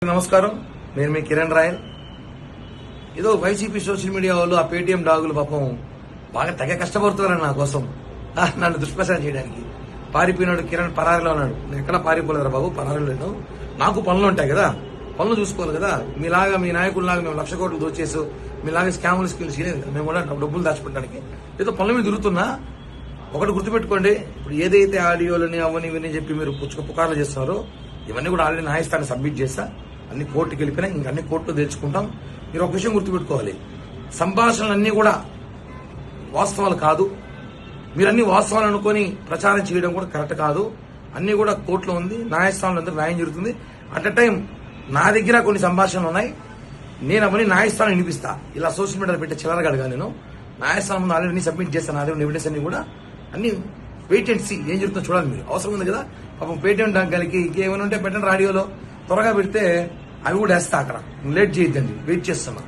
నమస్కారం. నేను మీ కిరణ్ రాయల్. ఏదో వైసీపీ సోషల్ మీడియా వాళ్ళు ఆ పేటీఎం డాగులు పాపం బాగా తెగ కష్టపడుతున్నారు నా కోసం, నన్ను దుష్ప్రచారం చేయడానికి. పారిపోయినాడు కిరణ్, పరారిలో ఉన్నాడు. నేను ఎక్కడ పారిపోలేదురా బాబు, పరారిలో లేను. నాకు పనులు ఉంటాయి కదా, పనులు చూసుకోవాలి కదా. మీలాగా మీ నాయకుల్లాగా మేము 1,00,000 కోట్లు దోచేసు మీలాగా స్కాములు స్కిల్స్ చేయలేదు. మేము కూడా డబ్బులు దాచిపెట్టడానికి ఏదో పనుల మీద తిరుగుతున్నా. ఒకటి గుర్తుపెట్టుకోండి, ఇప్పుడు ఏదైతే ఆడియోలని అవని ఇవన్నీ చెప్పి మీరు పుకార్లు చేస్తున్నారో ఇవన్నీ కూడా ఆల్రెడీ న్యాయస్థానం సబ్మిట్ చేస్తా. అన్ని కోర్టుకి వెళ్ళిపోయినా ఇంకా అన్ని కోర్టులో తెచ్చుకుంటాం. మీరు ఒక విషయం గుర్తుపెట్టుకోవాలి, సంభాషణలన్నీ కూడా వాస్తవాలు కాదు. మీరు అన్ని వాస్తవాలు అనుకుని ప్రచారం చేయడం కూడా కరెక్ట్ కాదు. అన్ని కూడా కోర్టులో ఉంది, న్యాయస్థానంలో అందరూ న్యాయం జరుగుతుంది. అట్ అ టైం నా దగ్గర కొన్ని సంభాషణలు ఉన్నాయి, నేను అవన్నీ న్యాయస్థానం వినిపిస్తా. ఇలా సోషల్ మీడియాలో పెట్టే చిల్లరగాడుగా నేను న్యాయస్థానం ముందు ఆల్రెడీ సబ్మిట్ చేస్తాను. నా దగ్గర ఎవిడెన్స్ అన్ని కూడా అన్ని వెయిట్ అండ్ సీ ఏం జరుగుతుందో చూడాలి. మీరు అవసరం ఉంది కదా. పాపం పేటీఎం డాగ్గాలకి ఇంకేమైనా ఉంటే పెట్టండి, ఆడియోలో త్వరగా పెడితే అవి కూడా వేస్తా. అక్కడ లేట్ చేయొద్దండి, వెయిట్ చేస్తున్నా.